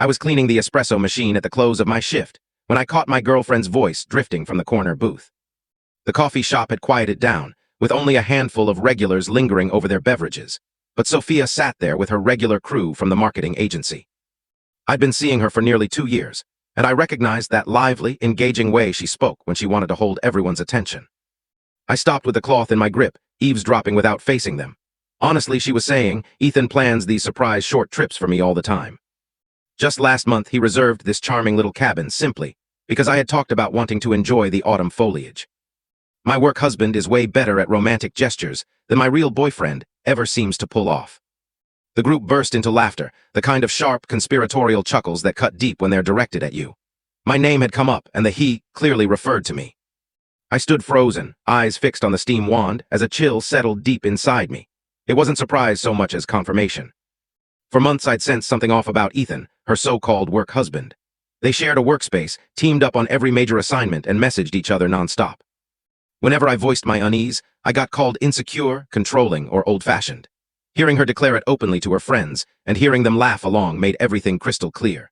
I was cleaning the espresso machine at the close of my shift when I caught my girlfriend's voice drifting from the corner booth. The coffee shop had quieted down, with only a handful of regulars lingering over their beverages, but Sofia sat there with her regular crew from the marketing agency. I'd been seeing her for nearly 2 years, and I recognized that lively, engaging way she spoke when she wanted to hold everyone's attention. I stopped with the cloth in my grip, eavesdropping without facing them. Honestly, she was saying, Ethan plans these surprise short trips for me all the time. Just last month, he reserved this charming little cabin simply because I had talked about wanting to enjoy the autumn foliage. My work husband is way better at romantic gestures than my real boyfriend ever seems to pull off. The group burst into laughter, the kind of sharp, conspiratorial chuckles that cut deep when they're directed at you. My name had come up, and the he clearly referred to me. I stood frozen, eyes fixed on the steam wand, as a chill settled deep inside me. It wasn't surprise so much as confirmation. For months I'd sensed something off about Ethan, her so-called work husband. They shared a workspace, teamed up on every major assignment, and messaged each other nonstop. Whenever I voiced my unease, I got called insecure, controlling, or old-fashioned. Hearing her declare it openly to her friends, and hearing them laugh along made everything crystal clear.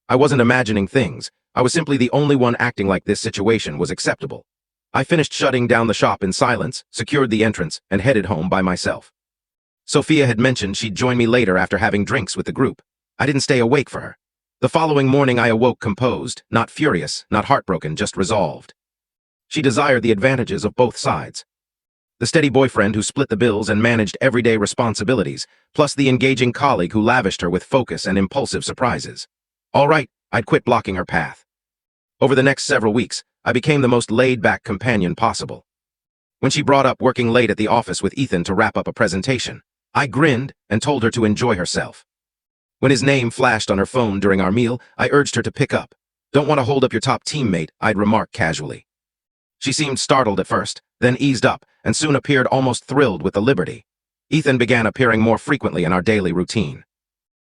I wasn't imagining things. I was simply the only one acting like this situation was acceptable. I finished shutting down the shop in silence, secured the entrance, and headed home by myself. Sofia had mentioned she'd join me later after having drinks with the group. I didn't stay awake for her. The following morning I awoke composed, not furious, not heartbroken, just resolved. She desired the advantages of both sides. The steady boyfriend who split the bills and managed everyday responsibilities, plus the engaging colleague who lavished her with focus and impulsive surprises. All right, I'd quit blocking her path. Over the next several weeks, I became the most laid-back companion possible. When she brought up working late at the office with Ethan to wrap up a presentation, I grinned and told her to enjoy herself. When his name flashed on her phone during our meal, I urged her to pick up. Don't want to hold up your top teammate, I'd remark casually. She seemed startled at first, then eased up, and soon appeared almost thrilled with the liberty. Ethan began appearing more frequently in our daily routine.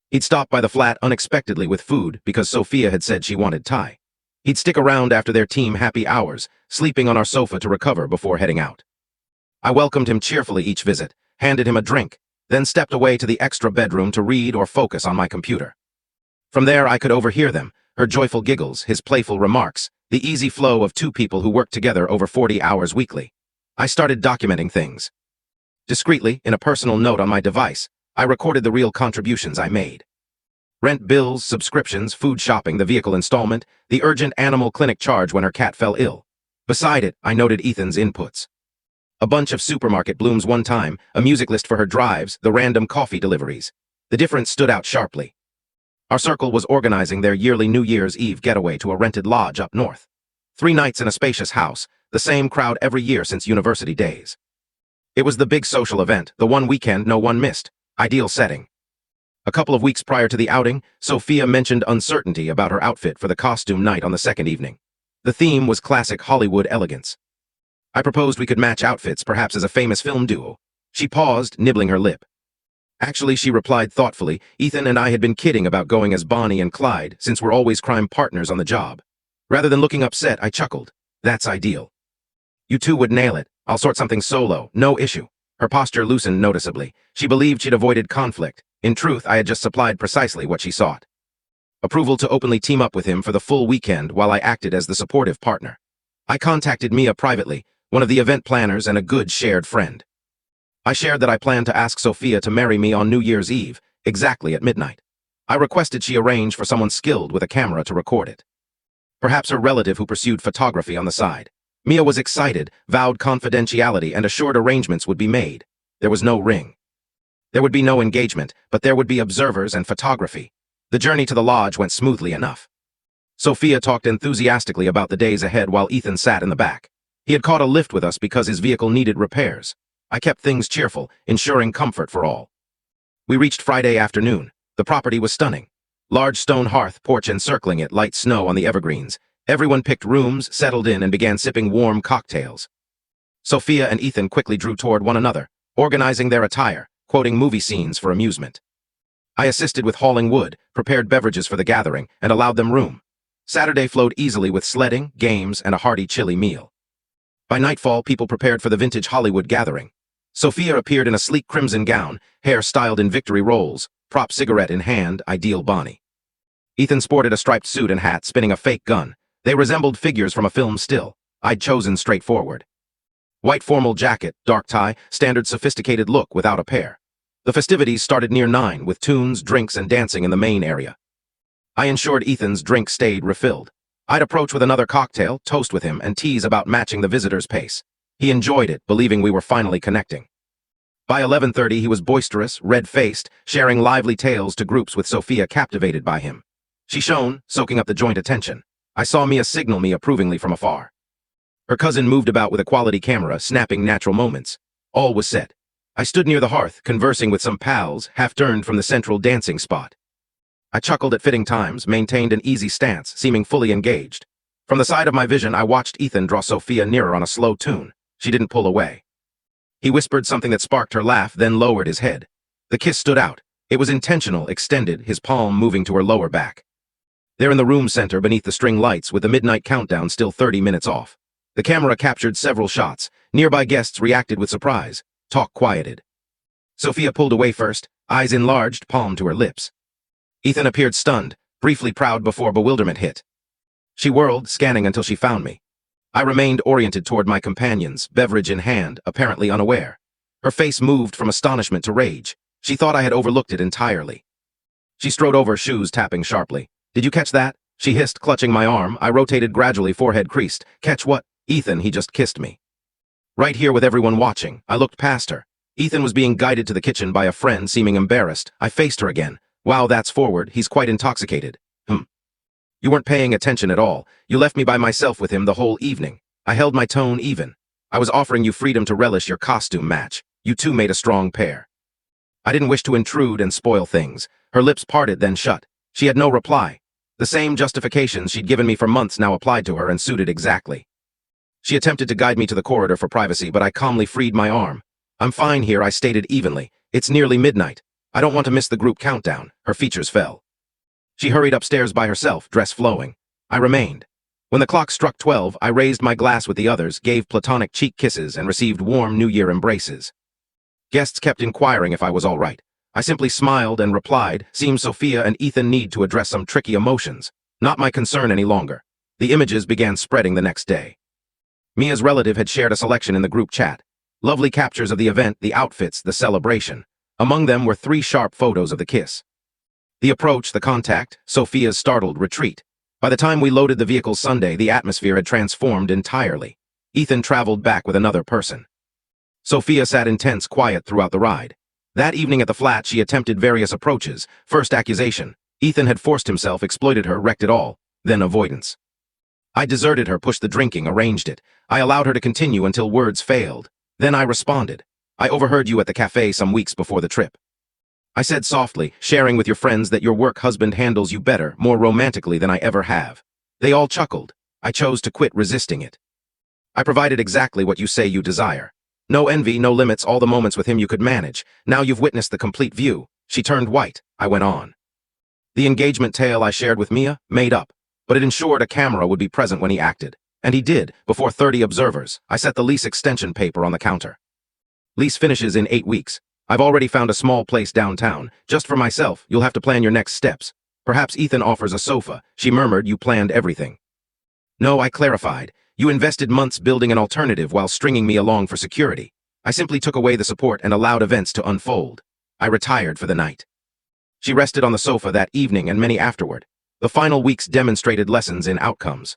He'd stop by the flat unexpectedly with food because Sofia had said she wanted Thai. He'd stick around after their team happy hours, sleeping on our sofa to recover before heading out. I welcomed him cheerfully each visit, handed him a drink, then stepped away to the extra bedroom to read or focus on my computer. From there I could overhear them, her joyful giggles, his playful remarks, the easy flow of two people who worked together over 40 hours weekly. I started documenting things. Discreetly, in a personal note on my device, I recorded the real contributions I made. Rent bills, subscriptions, food shopping, the vehicle installment, the urgent animal clinic charge when her cat fell ill. Beside it, I noted Ethan's inputs. A bunch of supermarket blooms one time, a music list for her drives, the random coffee deliveries. The difference stood out sharply. Our circle was organizing their yearly New Year's Eve getaway to a rented lodge up north. 3 nights in a spacious house, the same crowd every year since university days. It was the big social event, the one weekend no one missed. Ideal setting. A couple of weeks prior to the outing, Sofia mentioned uncertainty about her outfit for the costume night on the second evening. The theme was classic Hollywood elegance. I proposed we could match outfits, perhaps as a famous film duo. She paused, nibbling her lip. Actually, she replied thoughtfully, Ethan and I had been kidding about going as Bonnie and Clyde, since we're always crime partners on the job. Rather than looking upset, I chuckled. That's ideal. You two would nail it. I'll sort something solo, no issue. Her posture loosened noticeably. She believed she'd avoided conflict. In truth, I had just supplied precisely what she sought. Approval to openly team up with him for the full weekend while I acted as the supportive partner. I contacted Mia privately, one of the event planners and a good shared friend. I shared that I planned to ask Sofia to marry me on New Year's Eve, exactly at midnight. I requested she arrange for someone skilled with a camera to record it. Perhaps her relative who pursued photography on the side. Mia was excited, vowed confidentiality, and assured arrangements would be made. There was no ring. There would be no engagement, but there would be observers and photography. The journey to the lodge went smoothly enough. Sofia talked enthusiastically about the days ahead while Ethan sat in the back. He had caught a lift with us because his vehicle needed repairs. I kept things cheerful, ensuring comfort for all. We reached Friday afternoon. The property was stunning. Large stone hearth, porch encircling it, light snow on the evergreens. Everyone picked rooms, settled in, and began sipping warm cocktails. Sofia and Ethan quickly drew toward one another, organizing their attire, quoting movie scenes for amusement. I assisted with hauling wood, prepared beverages for the gathering, and allowed them room. Saturday flowed easily with sledding, games, and a hearty chili meal. By nightfall, people prepared for the vintage Hollywood gathering. Sofia appeared in a sleek crimson gown, hair styled in victory rolls, prop cigarette in hand, ideal Bonnie. Ethan sported a striped suit and hat, spinning a fake gun. They resembled figures from a film still. I'd chosen straightforward. White formal jacket, dark tie, standard sophisticated look without a pair. The festivities started near 9, with tunes, drinks, and dancing in the main area. I ensured Ethan's drink stayed refilled. I'd approach with another cocktail, toast with him, and tease about matching the visitor's pace. He enjoyed it, believing we were finally connecting. By 11:30, he was boisterous, red-faced, sharing lively tales to groups with Sofia captivated by him. She shone, soaking up the joint attention. I saw Mia signal me approvingly from afar. Her cousin moved about with a quality camera, snapping natural moments. All was set. I stood near the hearth, conversing with some pals, half-turned from the central dancing spot. I chuckled at fitting times, maintained an easy stance, seeming fully engaged. From the side of my vision, I watched Ethan draw Sofia nearer on a slow tune. She didn't pull away. He whispered something that sparked her laugh, then lowered his head. The kiss stood out. It was intentional, extended, his palm moving to her lower back. There in the room center, beneath the string lights, with the midnight countdown still 30 minutes off. The camera captured several shots. Nearby guests reacted with surprise. Talk quieted. Sofia pulled away first, eyes enlarged, palm to her lips. Ethan appeared stunned, briefly proud before bewilderment hit. She whirled, scanning until she found me. I remained oriented toward my companions, beverage in hand, apparently unaware. Her face moved from astonishment to rage. She thought I had overlooked it entirely. She strode over, shoes tapping sharply. "Did you catch that?" she hissed, clutching my arm. I rotated gradually, forehead creased. "Catch what?" "Ethan, he just kissed me." Right here with everyone watching, I looked past her. Ethan was being guided to the kitchen by a friend, seeming embarrassed. I faced her again. "Wow, that's forward. He's quite intoxicated." "You weren't paying attention at all. You left me by myself with him the whole evening." I held my tone even. "I was offering you freedom to relish your costume match. You two made a strong pair." I didn't wish to intrude and spoil things. Her lips parted, then shut. She had no reply. The same justifications she'd given me for months now applied to her and suited exactly. She attempted to guide me to the corridor for privacy, but I calmly freed my arm. "I'm fine here," I stated evenly. "It's nearly midnight. I don't want to miss the group countdown." Her features fell. She hurried upstairs by herself, dress flowing. I remained. When the clock struck 12, I raised my glass with the others, gave platonic cheek kisses, and received warm New Year embraces. Guests kept inquiring if I was all right. I simply smiled and replied, "Seems Sofia and Ethan need to address some tricky emotions. Not my concern any longer." The images began spreading the next day. Mia's relative had shared a selection in the group chat. Lovely captures of the event, the outfits, the celebration. Among them were 3 sharp photos of the kiss. The approach, the contact, Sofia's startled retreat. By the time we loaded the vehicle Sunday, the atmosphere had transformed entirely. Ethan traveled back with another person. Sofia sat intense, quiet throughout the ride. That evening at the flat, she attempted various approaches. First, accusation. Ethan had forced himself, exploited her, wrecked it all. Then avoidance. I deserted her, pushed the drinking, arranged it. I allowed her to continue until words failed. Then I responded. "I overheard you at the cafe some weeks before the trip." I said softly, "Sharing with your friends that your work husband handles you better, more romantically than I ever have." They all chuckled. I chose to quit resisting it. "I provided exactly what you say you desire. No envy, no limits, all the moments with him you could manage. Now you've witnessed the complete view." She turned white. I went on. The engagement tale I shared with Mia, made up, but it ensured a camera would be present when he acted. And he did, before 30 observers. I set the lease extension paper on the counter. "Lease finishes in 8 weeks. I've already found a small place downtown. Just for myself, you'll have to plan your next steps. Perhaps Ethan offers a sofa." She murmured, "You planned everything." "No," I clarified. "You invested months building an alternative while stringing me along for security. I simply took away the support and allowed events to unfold." I retired for the night. She rested on the sofa that evening and many afterward. The final weeks demonstrated lessons in outcomes.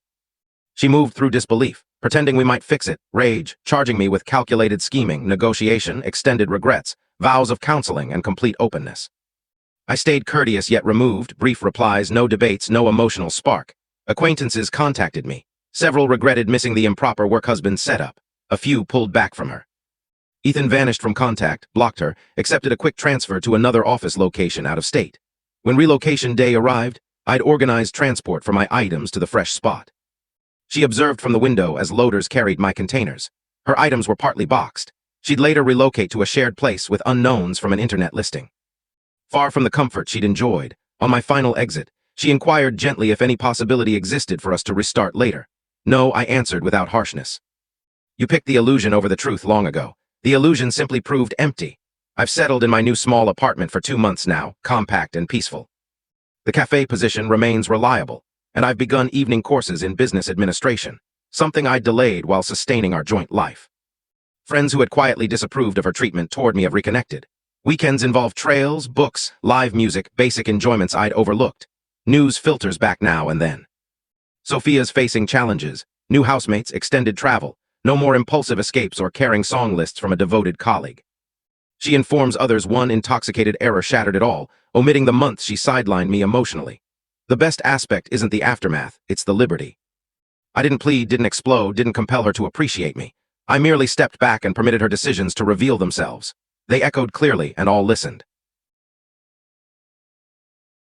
She moved through disbelief, pretending we might fix it, rage, charging me with calculated scheming, negotiation, extended regrets, vows of counseling, and complete openness. I stayed courteous yet removed, brief replies, no debates, no emotional spark. Acquaintances contacted me. Several regretted missing the improper work husband setup. A few pulled back from her. Ethan vanished from contact, blocked her, accepted a quick transfer to another office location out of state. When relocation day arrived, I'd organized transport for my items to the fresh spot. She observed from the window as loaders carried my containers. Her items were partly boxed. She'd later relocate to a shared place with unknowns from an internet listing. Far from the comfort she'd enjoyed, on my final exit, she inquired gently if any possibility existed for us to restart later. "No," I answered without harshness. "You picked the illusion over the truth long ago. The illusion simply proved empty. I've settled in my new small apartment for 2 months now, compact and peaceful." The cafe position remains reliable, and I've begun evening courses in business administration, something I delayed while sustaining our joint life. Friends who had quietly disapproved of her treatment toward me have reconnected. Weekends involve trails, books, live music, basic enjoyments I'd overlooked. News filters back now and then. Sofia's facing challenges, new housemates, extended travel, no more impulsive escapes or carrying song lists from a devoted colleague. She informs others one intoxicated error shattered it all, omitting the months she sidelined me emotionally. The best aspect isn't the aftermath, it's the liberty. I didn't plead, didn't explode, didn't compel her to appreciate me. I merely stepped back and permitted her decisions to reveal themselves. They echoed clearly, and all listened.